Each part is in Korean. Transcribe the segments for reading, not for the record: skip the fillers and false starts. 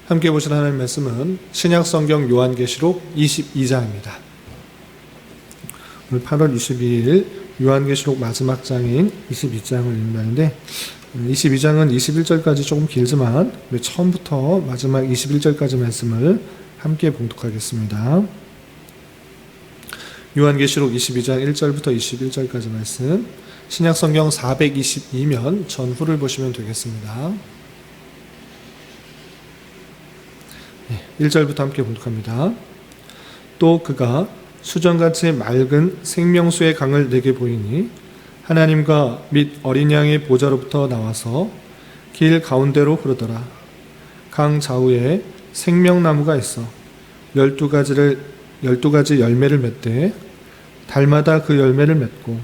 함께 보실 하나님 말씀은 신약성경 요한계시록 22장입니다. 오늘 8월 22일 요한계시록 마지막 장인 22장을 읽는다는데 22장은 21절까지 조금 길지만 우리 처음부터 마지막 21절까지 말씀을 함께 봉독하겠습니다. 요한계시록 22장 1절부터 21절까지 말씀, 신약성경 422면 전후를 보시면 되겠습니다. 1절부터 함께 봉독합니다. 또 그가 수정같이 맑은 생명수의 강을 내게 보이니 하나님과 및 어린 양의 보좌로부터 나와서 길 가운데로 흐르더라. 강 좌우에 생명나무가 있어 12가지 열매를 맺되 달마다 그 열매를 맺고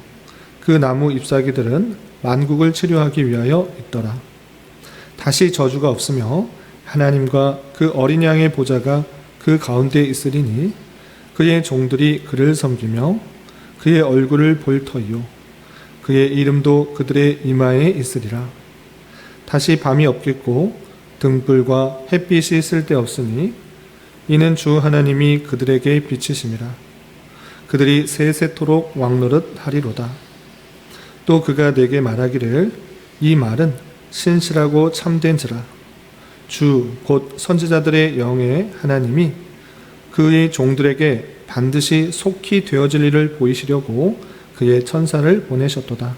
그 나무 잎사귀들은 만국을 치료하기 위하여 있더라. 다시 저주가 없으며 하나님과 그 어린 양의 보좌가 그 가운데에 있으리니 그의 종들이 그를 섬기며 그의 얼굴을 볼 터이요 그의 이름도 그들의 이마에 있으리라. 다시 밤이 없겠고 등불과 햇빛이 쓸데없으니 이는 주 하나님이 그들에게 비치심이라. 그들이 세세토록 왕노릇 하리로다. 또 그가 내게 말하기를 이 말은 신실하고 참된지라. 주 곧 선지자들의 영의 하나님이 그의 종들에게 반드시 속히 되어질 일을 보이시려고 그의 천사를 보내셨도다.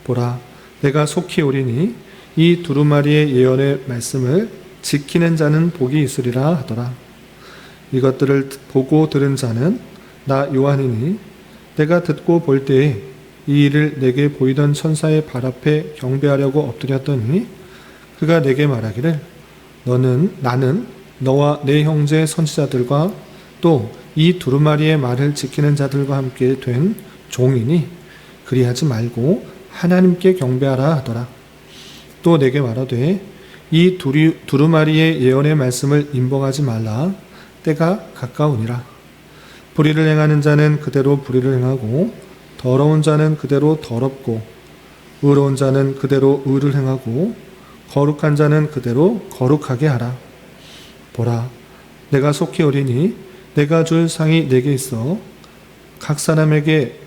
보라, 내가 속히 오리니 이 두루마리의 예언의 말씀을 지키는 자는 복이 있으리라 하더라. 이것들을 보고 들은 자는 나 요한이니 내가 듣고 볼 때에 이 일을 내게 보이던 천사의 발 앞에 경배하려고 엎드렸더니 그가 내게 말하기를 나는 너와 내 형제 선지자들과 또 이 두루마리의 말을 지키는 자들과 함께 된 종이니 그리하지 말고 하나님께 경배하라 하더라. 또 내게 말하되 이 두루마리의 예언의 말씀을 임봉하지 말라. 때가 가까우니라. 불의를 행하는 자는 그대로 불의를 행하고 더러운 자는 그대로 더럽고 의로운 자는 그대로 의를 행하고 거룩한 자는 그대로 거룩하게 하라. 보라, 내가 속히 오리니 내가 줄 상이 내게 있어 각 사람에게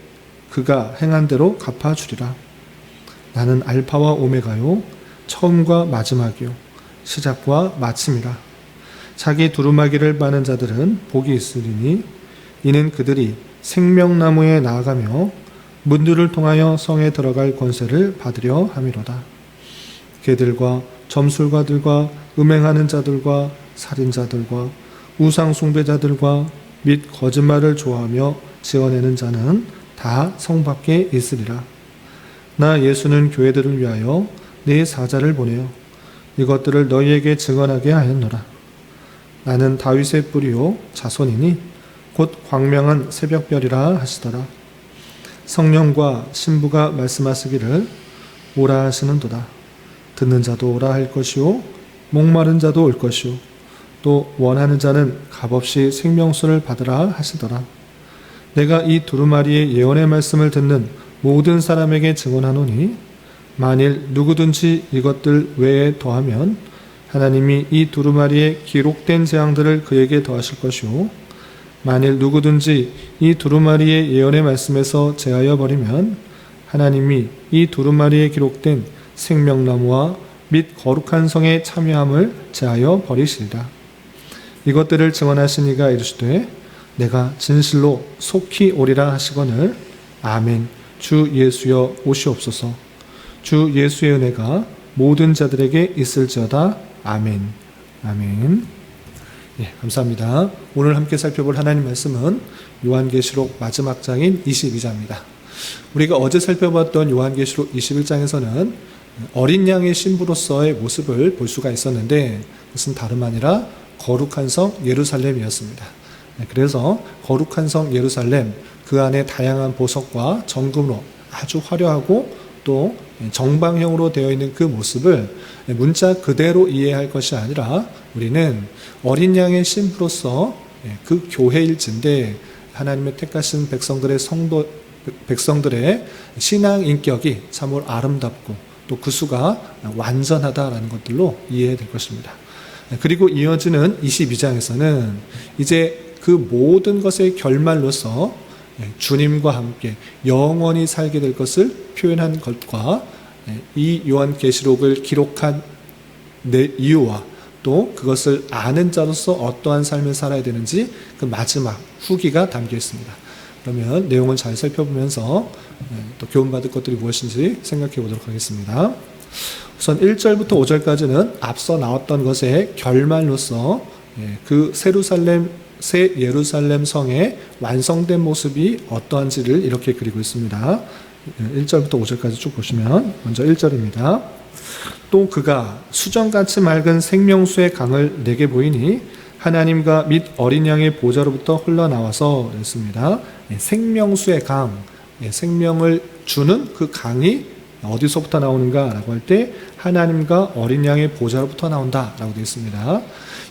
그가 행한 대로 갚아주리라. 나는 알파와 오메가요 처음과 마지막이요 시작과 마침이라. 자기 두루마기를 빠는 자들은 복이 있으리니 이는 그들이 생명나무에 나아가며 문들을 통하여 성에 들어갈 권세를 받으려 함이로다. 개들과 점술가들과 음행하는 자들과 살인자들과 우상 숭배자들과 및 거짓말을 좋아하며 지어내는 자는 다 성 밖에 있으리라. 나 예수는 교회들을 위하여 내 사자를 보내어 이것들을 너희에게 증언하게 하였노라. 나는 다윗의 뿌리요 자손이니 곧 광명한 새벽별이라 하시더라. 성령과 신부가 말씀하시기를 오라 하시는도다. 듣는 자도 오라 할 것이요 목마른 자도 올 것이요 또 원하는 자는 값없이 생명수를 받으라 하시더라. 내가 이 두루마리의 예언의 말씀을 듣는 모든 사람에게 증언하노니 만일 누구든지 이것들 외에 더하면 하나님이 이 두루마리에 기록된 재앙들을 그에게 더하실 것이요 만일 누구든지 이 두루마리의 예언의 말씀에서 제하여 버리면 하나님이 이 두루마리에 기록된 생명나무와 및 거룩한 성의 참여함을 제하여 버리시리라. 이것들을 증언하신 이가 이르시되 내가 진실로 속히 오리라 하시거늘 아멘. 주 예수여 오시옵소서. 주 예수의 은혜가 모든 자들에게 있을지어다. 아멘. 아멘. 예, 감사합니다. 오늘 함께 살펴볼 하나님 말씀은 요한계시록 마지막 장인 22장입니다. 우리가 어제 살펴봤던 요한계시록 21장에서는 어린 양의 신부로서의 모습을 볼 수가 있었는데 그것은 다름 아니라 거룩한 성 예루살렘이었습니다. 그래서 거룩한 성 예루살렘, 그 안에 다양한 보석과 정금으로 아주 화려하고 또 정방형으로 되어 있는 그 모습을 문자 그대로 이해할 것이 아니라 우리는 어린 양의 신부로서 그 교회일진데 하나님의 택하신 백성들의 신앙 인격이 참으로 아름답고 또 그 수가 완전하다라는 것들로 이해될 것입니다. 그리고 이어지는 22장에서는 이제 그 모든 것의 결말로서 주님과 함께 영원히 살게 될 것을 표현한 것과 이 요한계시록을 기록한 이유와 또 그것을 아는 자로서 어떠한 삶을 살아야 되는지 그 마지막 후기가 담겨 있습니다. 그러면 내용을 잘 살펴보면서 또 교훈받을 것들이 무엇인지 생각해 보도록 하겠습니다. 우선 1절부터 5절까지는 앞서 나왔던 것의 결말로서 그 새 예루살렘 성의 완성된 모습이 어떠한지를 이렇게 그리고 있습니다. 1절부터 5절까지 쭉 보시면 먼저 1절입니다. 또 그가 수정같이 맑은 생명수의 강을 내게 보이니 하나님과 및 어린 양의 보좌로부터 흘러나와서 그랬습니다. 생명수의 강, 생명을 주는 그 강이 어디서부터 나오는가라고 할 때 하나님과 어린 양의 보좌로부터 나온다라고 되어 있습니다.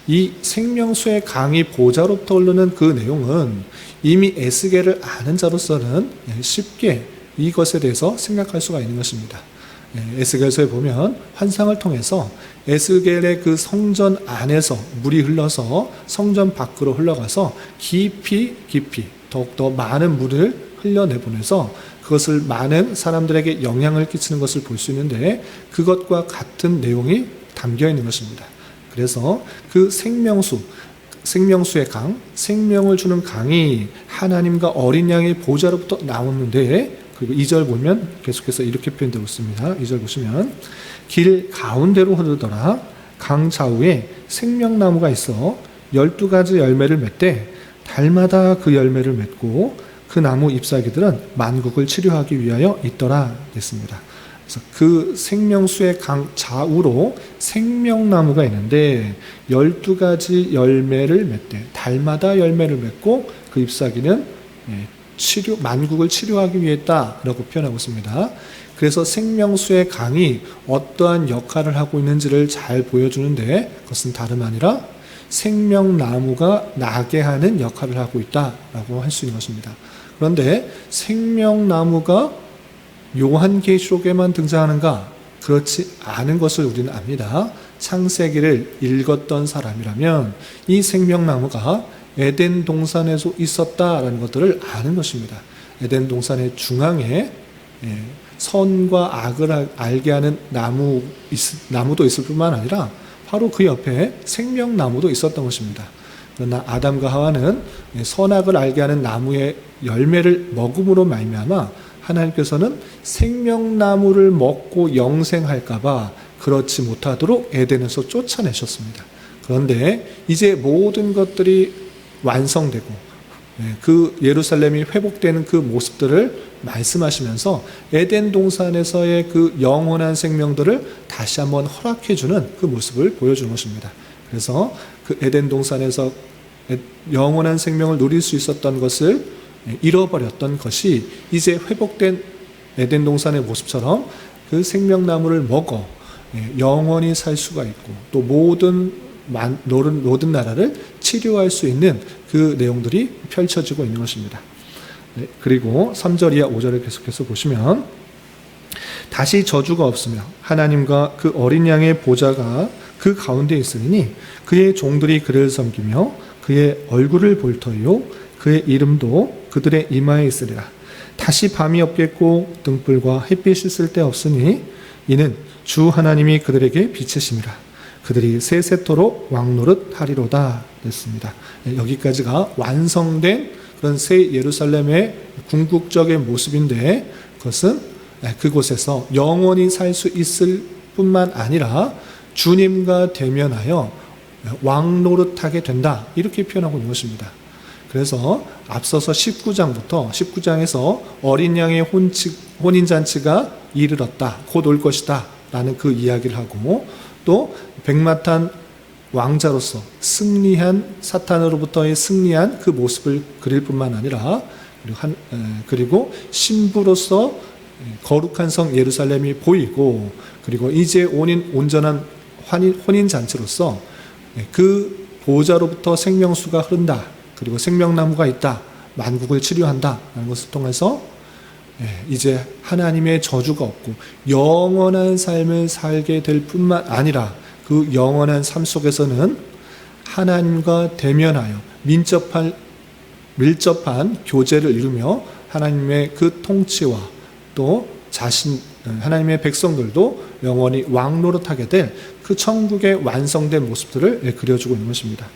이 생명수의 강이 보좌로부터 흐르는 그 내용은 이미 에스겔을 아는 자로서는 쉽게 이것에 대해서 생각할 수가 있는 것입니다. 에스겔서에 보면 환상을 통해서 에스겔의 그 성전 안에서 물이 흘러서 성전 밖으로 흘러가서 깊이 더욱더 많은 물을 흘려내보내서 그것을 많은 사람들에게 영향을 끼치는 것을 볼 수 있는데 그것과 같은 내용이 담겨 있는 것입니다. 그래서 그 생명수의 강, 생명을 주는 강이 하나님과 어린 양의 보좌로부터 나오는데 그리고 2절 보면 계속해서 이렇게 표현되고 있습니다. 2절 보시면 길 가운데로 흐르더라 강 좌우에 생명나무가 있어 12가지 열매를 맺되 달마다 그 열매를 맺고 그 나무 잎사귀들은 만국을 치료하기 위하여 있더라 됐습니다. 그래서 그 생명수의 강 좌우로 생명나무가 있는데 12가지 열매를 맺되 달마다 열매를 맺고 그 잎사귀는 만국을 치료하기 위해 있다라고 표현하고 있습니다. 그래서 생명수의 강이 어떠한 역할을 하고 있는지를 잘 보여주는데 그것은 다름 아니라 생명나무가 나게 하는 역할을 하고 있다라고 할 수 있는 것입니다. 그런데 생명나무가 요한계시록에만 등장하는가? 그렇지 않은 것을 우리는 압니다. 창세기를 읽었던 사람이라면 이 생명나무가 에덴 동산에서 있었다라는 것들을 아는 것입니다. 에덴 동산의 중앙에 선과 악을 알게 하는 나무도 있을 뿐만 아니라 바로 그 옆에 생명나무도 있었던 것입니다. 그러나 아담과 하와는 선악을 알게 하는 나무의 열매를 먹음으로 말미암아 하나님께서는 생명나무를 먹고 영생할까 봐 그렇지 못하도록 에덴에서 쫓아내셨습니다. 그런데 이제 모든 것들이 완성되고 그 예루살렘이 회복되는 그 모습들을 말씀하시면서 에덴 동산에서의 그 영원한 생명들을 다시 한번 허락해주는 그 모습을 보여주는 것입니다. 그래서 그 에덴 동산에서 영원한 생명을 누릴 수 있었던 것을 잃어버렸던 것이 이제 회복된 에덴 동산의 모습처럼 그 생명나무를 먹어 영원히 살 수가 있고 또 모든 나라를 치료할 수 있는 그 내용들이 펼쳐지고 있는 것입니다. 그리고 3절 이하 5절을 계속해서 보시면 다시 저주가 없으며 하나님과 그 어린 양의 보좌가 그 가운데 있으니 그의 종들이 그를 섬기며 그의 얼굴을 볼 터이요 그의 이름도 그들의 이마에 있으리라. 다시 밤이 없겠고 등불과 햇빛이 쓸 데 없으니 이는 주 하나님이 그들에게 빛이심이라. 그들이 세세토록 왕노릇 하리로다 됐습니다. 여기까지가 완성된 그런 새 예루살렘의 궁극적인 모습인데 그것은 그곳에서 영원히 살 수 있을 뿐만 아니라 주님과 대면하여 왕노릇하게 된다 이렇게 표현하고 있는 것입니다. 그래서 앞서서 19장에서 어린 양의 혼인잔치가 이르렀다 곧 올 것이다 라는 그 이야기를 하고 또 백마탄 왕자로서 사탄으로부터의 승리한 그 모습을 그릴 뿐만 아니라 그리고 신부로서 거룩한 성 예루살렘이 보이고 그리고 이제 온전한 혼인잔치로서 그 보좌로부터 생명수가 흐른다 그리고 생명나무가 있다 만국을 치료한다 라는 것을 통해서 이제 하나님의 저주가 없고 영원한 삶을 살게 될 뿐만 아니라 그 영원한 삶 속에서는 하나님과 대면하여 밀접한 교제를 이루며 하나님의 그 통치와 또 하나님의 백성들도 영원히 왕노릇하게 될 그 천국의 완성된 모습들을 그려주고 있는 것입니다.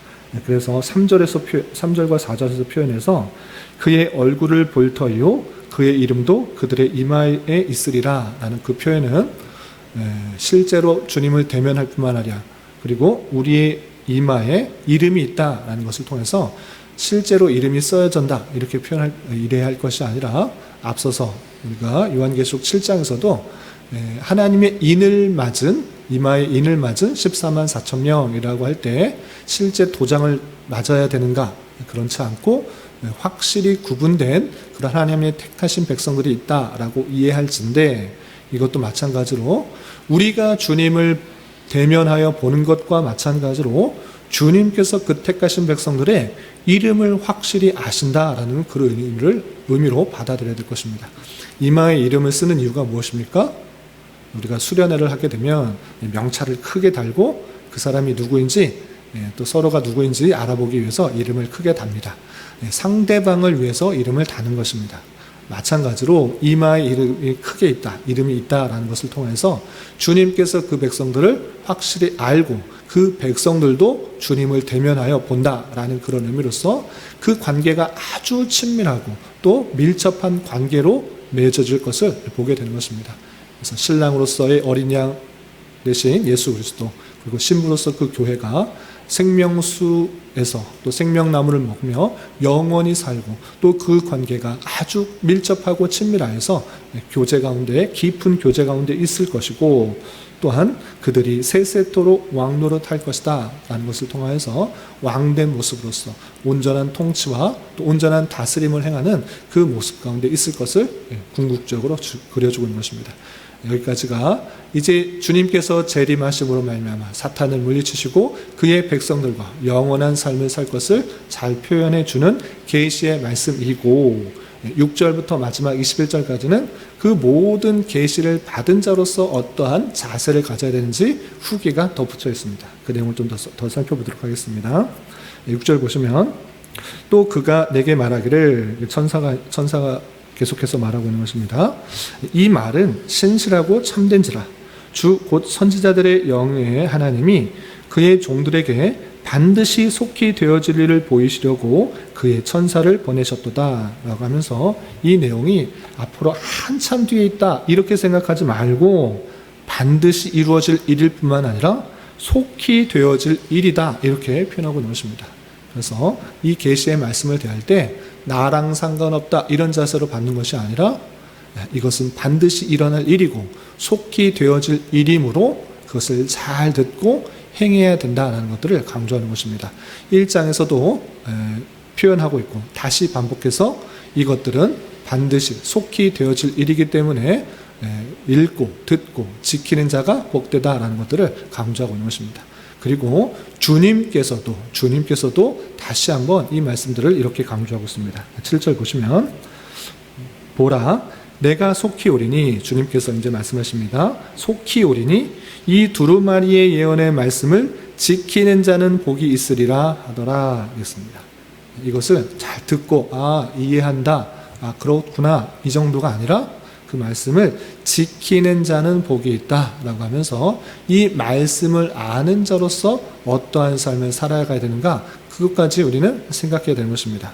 그래서 3절과 4절에서 표현해서 그의 얼굴을 볼 터이요 그의 이름도 그들의 이마에 있으리라 라는 그 표현은 실제로 주님을 대면할 뿐만 아니라 그리고 우리의 이마에 이름이 있다라는 것을 통해서 실제로 이름이 쓰여진다 이렇게 이래할 것이 아니라 앞서서 우리가 요한계시록 7장에서도 하나님의 이마에 인을 맞은 14만 4천 명이라고 할 때 실제 도장을 맞아야 되는가 그렇지 않고 확실히 구분된 그런 하나님의 택하신 백성들이 있다라고 이해할진데 이것도 마찬가지로 우리가 주님을 대면하여 보는 것과 마찬가지로 주님께서 그 택하신 백성들의 이름을 확실히 아신다라는 그런 의미로 받아들여야 될 것입니다. 이마에 이름을 쓰는 이유가 무엇입니까? 우리가 수련회를 하게 되면 명찰을 크게 달고 그 사람이 누구인지 또 서로가 누구인지 알아보기 위해서 이름을 크게 답니다. 상대방을 위해서 이름을 다는 것입니다. 마찬가지로 이마에 이름이 있다라는 것을 통해서 주님께서 그 백성들을 확실히 알고 그 백성들도 주님을 대면하여 본다라는 그런 의미로서 그 관계가 아주 친밀하고 또 밀접한 관계로 맺어질 것을 보게 되는 것입니다. 그래서 신랑으로서의 어린 양 대신 예수 그리스도 그리고 신부로서 그 교회가 생명수에서 또 생명나무를 먹으며 영원히 살고 또 그 관계가 아주 밀접하고 친밀하여서 깊은 교제 가운데 있을 것이고 또한 그들이 세세토록 왕노릇할 것이다 라는 것을 통하여서 왕된 모습으로서 온전한 통치와 또 온전한 다스림을 행하는 그 모습 가운데 있을 것을 궁극적으로 그려주고 있는 것입니다. 여기까지가 이제 주님께서 재림하심으로 말미암아 사탄을 물리치시고 그의 백성들과 영원한 삶을 살 것을 잘 표현해 주는 계시의 말씀이고 6절부터 마지막 21절까지는 그 모든 계시를 받은 자로서 어떠한 자세를 가져야 되는지 후기가 덧붙여 있습니다. 그 내용을 좀 더 살펴보도록 하겠습니다. 6절 보시면 또 그가 내게 말하기를 천사가 계속해서 말하고 있는 것입니다. 이 말은 신실하고 참된지라 주 곧 선지자들의 영의 하나님이 그의 종들에게 반드시 속히 되어질 일을 보이시려고 그의 천사를 보내셨도다 라고 하면서 이 내용이 앞으로 한참 뒤에 있다 이렇게 생각하지 말고 반드시 이루어질 일일 뿐만 아니라 속히 되어질 일이다 이렇게 표현하고 있는 것입니다. 그래서 이 계시의 말씀을 대할 때 나랑 상관없다 이런 자세로 받는 것이 아니라 이것은 반드시 일어날 일이고 속히 되어질 일이므로 그것을 잘 듣고 행해야 된다는 것들을 강조하는 것입니다. 1장에서도 표현하고 있고 다시 반복해서 이것들은 반드시 속히 되어질 일이기 때문에 읽고 듣고 지키는 자가 복되다라는 것들을 강조하고 있는 것입니다. 그리고 주님께서도 다시 한번 이 말씀들을 이렇게 강조하고 있습니다. 7절 보시면 보라 내가 속히 오리니 주님께서 이제 말씀하십니다. 속히 오리니 이 두루마리의 예언의 말씀을 지키는 자는 복이 있으리라 하더라 했습니다. 이것을 잘 듣고 이해한다 그렇구나 이 정도가 아니라 그 말씀을 지키는 자는 복이 있다라고 하면서 이 말씀을 아는 자로서 어떠한 삶을 살아가야 되는가 그것까지 우리는 생각해야 되는 것입니다.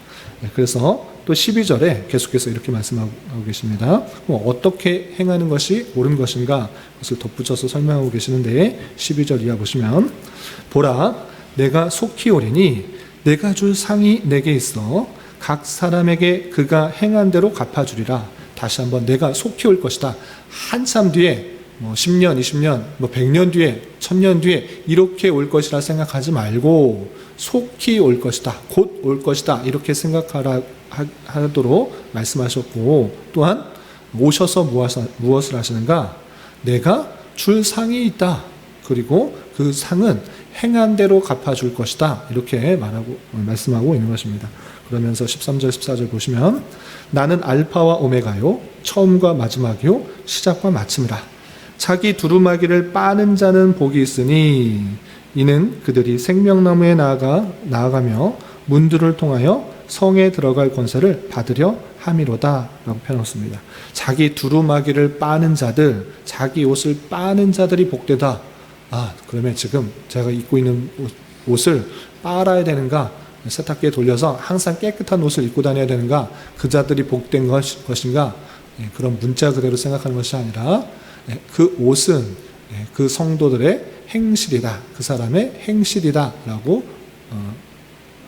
그래서 또 12절에 계속해서 이렇게 말씀하고 계십니다. 어떻게 행하는 것이 옳은 것인가 그것을 덧붙여서 설명하고 계시는데 12절 이하 보시면 보라 내가 속히 오리니 내가 줄 상이 내게 있어 각 사람에게 그가 행한 대로 갚아주리라. 다시 한번 내가 속히 올 것이다. 한참 뒤에 10년, 20년, 100년 뒤에, 1000년 뒤에 이렇게 올 것이라 생각하지 말고 속히 올 것이다. 곧 올 것이다. 이렇게 생각하도록 말씀하셨고 또한 오셔서 무엇을 하시는가? 내가 줄 상이 있다. 그리고 그 상은 행한 대로 갚아줄 것이다. 이렇게 말씀하고 있는 것입니다. 그러면서 13절, 14절 보시면 나는 알파와 오메가요 처음과 마지막이요 시작과 마침이라 자기 두루마기를 빠는 자는 복이 있으니 이는 그들이 생명나무에 나아가며 문들을 통하여 성에 들어갈 권세를 받으려 함이로다 라고 표현했습니다. 자기 두루마기를 빠는 자들, 자기 옷을 빠는 자들이 복되다. 그러면 지금 제가 입고 있는 옷을 빨아야 되는가, 세탁기에 돌려서 항상 깨끗한 옷을 입고 다녀야 되는가, 그 자들이 복된 것인가, 그런 문자 그대로 생각하는 것이 아니라 그 옷은 그 성도들의 행실이다, 그 사람의 행실이다 라고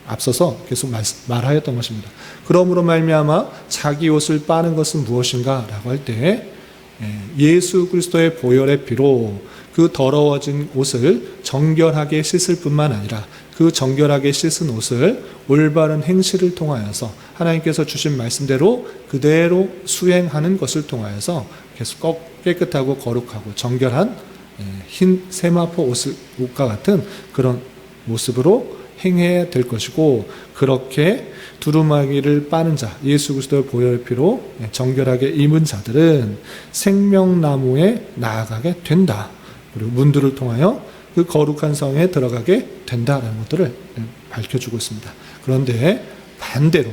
앞서서 계속 말하였던 것입니다. 그러므로 말미암아 자기 옷을 빠는 것은 무엇인가 라고 할 때 예수 그리스도의 보혈의 피로 그 더러워진 옷을 정결하게 씻을 뿐만 아니라 그 정결하게 씻은 옷을 올바른 행실을 통하여서 하나님께서 주신 말씀대로 그대로 수행하는 것을 통하여서 계속 깨끗하고 거룩하고 정결한 흰 세마포 옷과 같은 그런 모습으로 행해야 될 것이고, 그렇게 두루마기를 빠는 자, 예수 그리스도의 보혈의 피로 정결하게 입은 자들은 생명나무에 나아가게 된다. 그리고 문들을 통하여 그 거룩한 성에 들어가게 된다라는 것들을 밝혀주고 있습니다. 그런데 반대로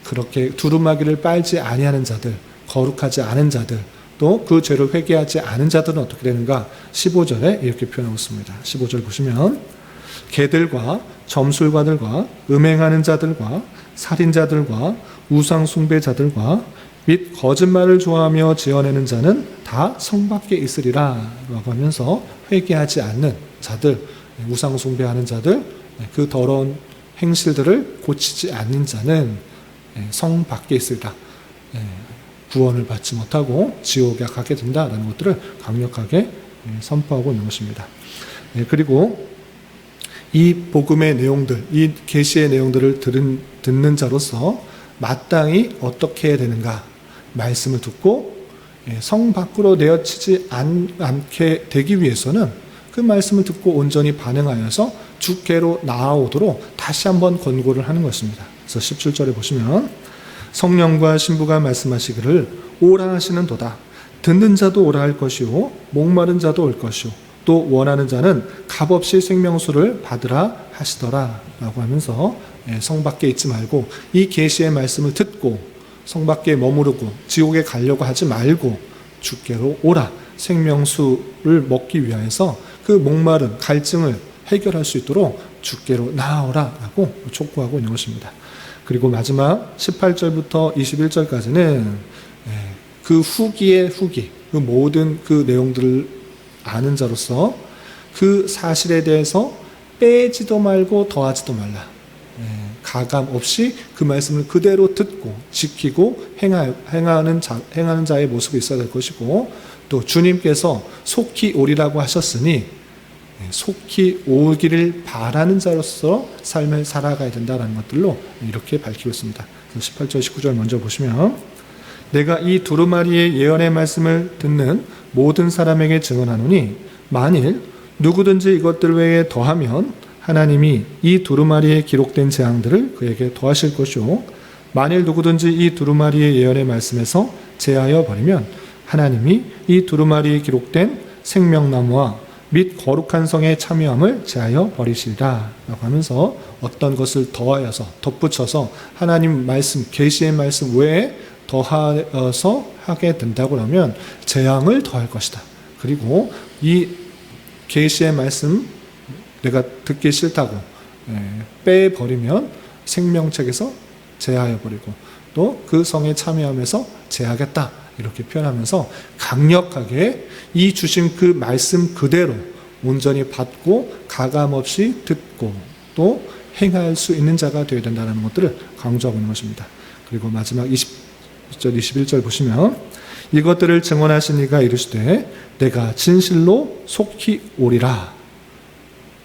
그렇게 두루마기를 빨지 아니하는 자들, 거룩하지 않은 자들, 또 그 죄를 회개하지 않은 자들은 어떻게 되는가? 15절에 이렇게 표현하고 있습니다. 15절 보시면 개들과 점술가들과 음행하는 자들과 살인자들과 우상 숭배자들과 및 거짓말을 좋아하며 지어내는 자는 다 성 밖에 있으리라 라고 하면서 회개하지 않는 자들, 우상 숭배하는 자들, 그 더러운 행실들을 고치지 않는 자는 성 밖에 있으리라, 구원을 받지 못하고 지옥에 가게 된다라는 것들을 강력하게 선포하고 있는 것입니다. 그리고 이 복음의 내용들, 이 계시의 내용들을 듣는 자로서 마땅히 어떻게 해야 되는가? 말씀을 듣고 성 밖으로 내어치지 않게 되기 위해서는 그 말씀을 듣고 온전히 반응하여서 주께로 나아오도록 다시 한번 권고를 하는 것입니다. 그래서 17절에 보시면 성령과 신부가 말씀하시기를 오라 하시는 도다. 듣는 자도 오라 할 것이요 목마른 자도 올 것이요 또 원하는 자는 값없이 생명수를 받으라 하시더라 라고 하면서 성 밖에 있지 말고 이 계시의 말씀을 듣고 성 밖에 머무르고 지옥에 가려고 하지 말고 주께로 오라, 생명수를 먹기 위하여서 그 목마른 갈증을 해결할 수 있도록 주께로 나아오라 라고 촉구하고 있는 것입니다. 그리고 마지막 18절부터 21절까지는 그 후기의 후기, 그 모든 그 내용들을 아는 자로서 그 사실에 대해서 빼지도 말고 더하지도 말라. 가감 없이 그 말씀을 그대로 듣고 지키고 행하는 자의 모습이 있어야 될 것이고, 또 주님께서 속히 오리라고 하셨으니 속히 오기를 바라는 자로서 삶을 살아가야 된다는 것들로 이렇게 밝히고 있습니다. 18절 19절 먼저 보시면 내가 이 두루마리의 예언의 말씀을 듣는 모든 사람에게 증언하노니 만일 누구든지 이것들 외에 더하면 하나님이 이 두루마리에 기록된 재앙들을 그에게 더하실 것이요 만일 누구든지 이 두루마리의 예언의 말씀에서 제하여 버리면 하나님이 이 두루마리에 기록된 생명나무와 및 거룩한 성의 참여함을 제하여 버리시리라 라고 하면서 어떤 것을 더하여서 덧붙여서 하나님 말씀, 계시의 말씀 외에 더하여서 하게 된다고 하면 재앙을 더할 것이다. 그리고 이 계시의 말씀 내가 듣기 싫다고 빼버리면 생명책에서 제하여 버리고 또 그 성에 참여하면서 제하겠다 이렇게 표현하면서 강력하게 이 주신 그 말씀 그대로 온전히 받고 가감없이 듣고 또 행할 수 있는 자가 되어야 된다는 것들을 강조하고 있는 것입니다. 그리고 마지막 20절 21절 보시면 이것들을 증언하신 이가 이르시되 내가 진실로 속히 오리라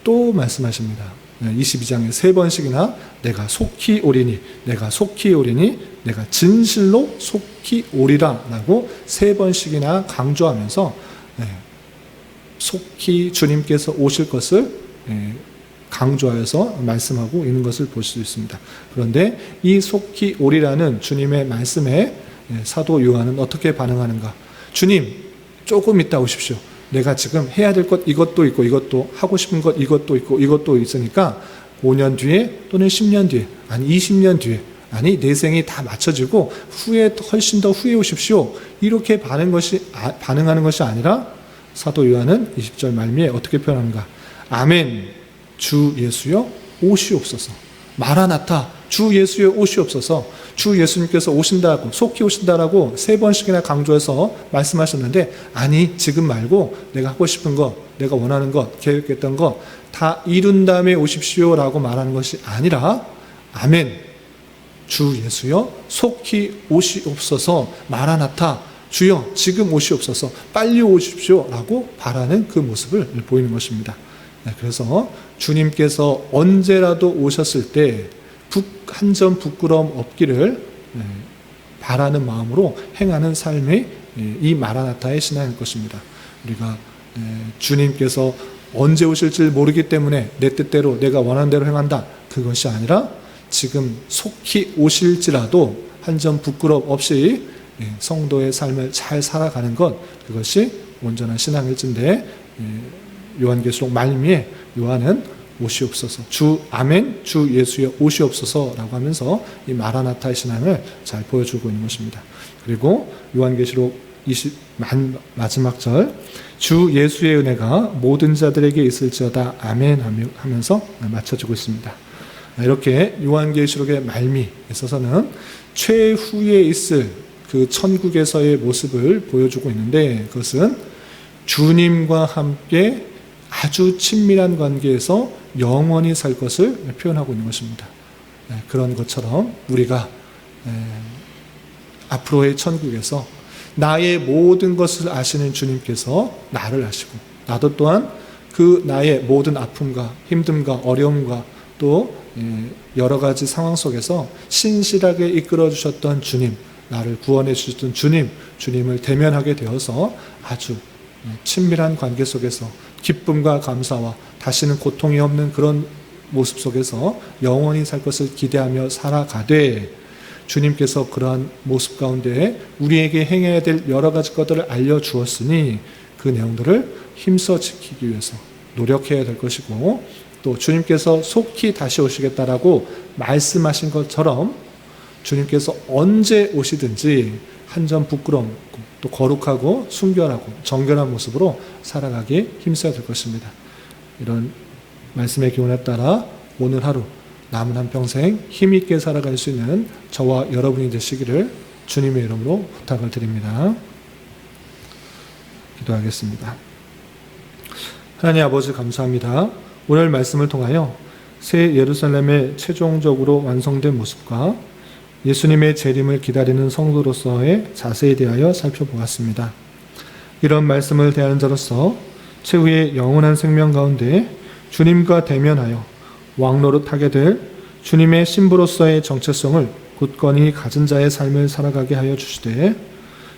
또 말씀하십니다. 22장에 3번씩이나 내가 속히 오리니 내가 속히 오리니 내가 진실로 속히 오리라 라고 3번씩이나 강조하면서 속히 주님께서 오실 것을 강조하여서 말씀하고 있는 것을 볼 수 있습니다. 그런데 이 속히 오리라는 주님의 말씀에 사도 요한은 어떻게 반응하는가? 주님 조금 있다 오십시오. 내가 지금 해야 될 것 이것도 있고 이것도 하고 싶은 것 이것도 있고 이것도 있으니까 5년 뒤에 또는 10년 뒤에 아니 20년 뒤에 아니 내 생이 다 맞춰지고 후에 훨씬 더 후에 오십시오. 이렇게 반응하는 것이 아니라 사도 요한은 20절 말미에 어떻게 표현하는가? 아멘 주 예수여 오시옵소서. 마라나타 주 예수여 오시옵소서. 주 예수님께서 오신다고 속히 오신다라고 3번씩이나 강조해서 말씀하셨는데 아니 지금 말고 내가 하고 싶은 것 내가 원하는 것 계획했던 것 다 이룬 다음에 오십시오라고 말하는 것이 아니라 아멘 주 예수여 속히 오시옵소서. 마라나타 주여 지금 오시옵소서. 빨리 오십시오라고 바라는 그 모습을 보이는 것입니다. 그래서 주님께서 언제라도 오셨을 때 한 점 부끄러움 없기를 바라는 마음으로 행하는 삶이 이 마라나타의 신앙일 것입니다. 우리가 주님께서 언제 오실지 모르기 때문에 내 뜻대로 내가 원하는 대로 행한다. 그것이 아니라 지금 속히 오실지라도 한 점 부끄러움 없이 성도의 삶을 잘 살아가는 것 그것이 온전한 신앙일진데 요한계시록 말미에 요한은 오시옵소서 주 아멘 주 예수여 오시옵소서라고 하면서 이 마라나타의 신앙을 잘 보여주고 있는 것입니다. 그리고 요한계시록 20 마지막 절 주 예수의 은혜가 모든 자들에게 있을지어다 아멘 하면서 맞춰주고 있습니다. 이렇게 요한계시록의 말미에 있어서는 최후에 있을 그 천국에서의 모습을 보여주고 있는데 그것은 주님과 함께 아주 친밀한 관계에서 영원히 살 것을 표현하고 있는 것입니다. 그런 것처럼 우리가 앞으로의 천국에서 나의 모든 것을 아시는 주님께서 나를 아시고 나도 또한 그 나의 모든 아픔과 힘듦과 어려움과 또 여러 가지 상황 속에서 신실하게 이끌어 주셨던 주님, 나를 구원해 주셨던 주님을 대면하게 되어서 아주 친밀한 관계 속에서 기쁨과 감사와 다시는 고통이 없는 그런 모습 속에서 영원히 살 것을 기대하며 살아가되 주님께서 그러한 모습 가운데 우리에게 행해야 될 여러 가지 것들을 알려주었으니 그 내용들을 힘써 지키기 위해서 노력해야 될 것이고 또 주님께서 속히 다시 오시겠다라고 말씀하신 것처럼 주님께서 언제 오시든지 한 점 부끄러움 또 거룩하고 순결하고 정결한 모습으로 살아가기에 힘써야 될 것입니다. 이런 말씀의 기운에 따라 오늘 하루 남은 한평생 힘있게 살아갈 수 있는 저와 여러분이 되시기를 주님의 이름으로 부탁을 드립니다. 기도하겠습니다. 하나님 아버지 감사합니다. 오늘 말씀을 통하여 새 예루살렘의 최종적으로 완성된 모습과 예수님의 재림을 기다리는 성도로서의 자세에 대하여 살펴보았습니다. 이런 말씀을 대하는 자로서 최후의 영원한 생명 가운데 주님과 대면하여 왕노릇하게 될 주님의 신부로서의 정체성을 굳건히 가진 자의 삶을 살아가게 하여 주시되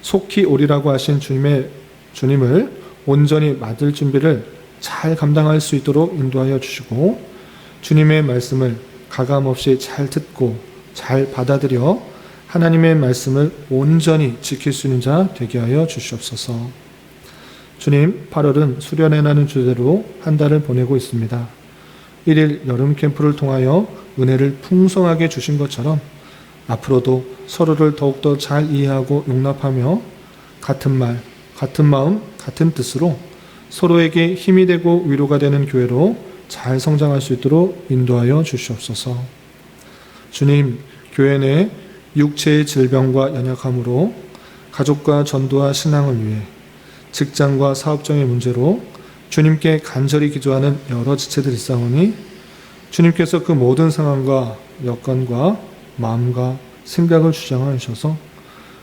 속히 오리라고 하신 주님을 온전히 맞을 준비를 잘 감당할 수 있도록 인도하여 주시고 주님의 말씀을 가감없이 잘 듣고 잘 받아들여 하나님의 말씀을 온전히 지킬 수 있는 자 되게 하여 주시옵소서. 주님, 8월은 수련회 라는 주제로 한 달을 보내고 있습니다. 1일 여름 캠프를 통하여 은혜를 풍성하게 주신 것처럼 앞으로도 서로를 더욱더 잘 이해하고 용납하며 같은 말, 같은 마음, 같은 뜻으로 서로에게 힘이 되고 위로가 되는 교회로 잘 성장할 수 있도록 인도하여 주시옵소서. 주님, 교회 내 육체의 질병과 연약함으로 가족과 전도와 신앙을 위해 직장과 사업장의 문제로 주님께 간절히 기도하는 여러 지체들이 있사오니 주님께서 그 모든 상황과 여건과 마음과 생각을 주장하셔서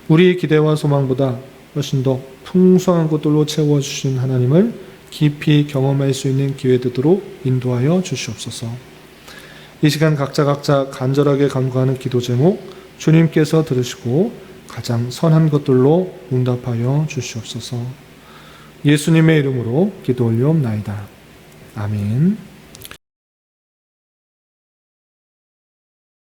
우리의 기대와 소망보다 훨씬 더 풍성한 것들로 채워주신 하나님을 깊이 경험할 수 있는 기회 되도록 인도하여 주시옵소서. 이 시간 각자 간절하게 간구하는 기도 제목 주님께서 들으시고 가장 선한 것들로 응답하여 주시옵소서. 예수님의 이름으로 기도 올리옵나이다. 아멘.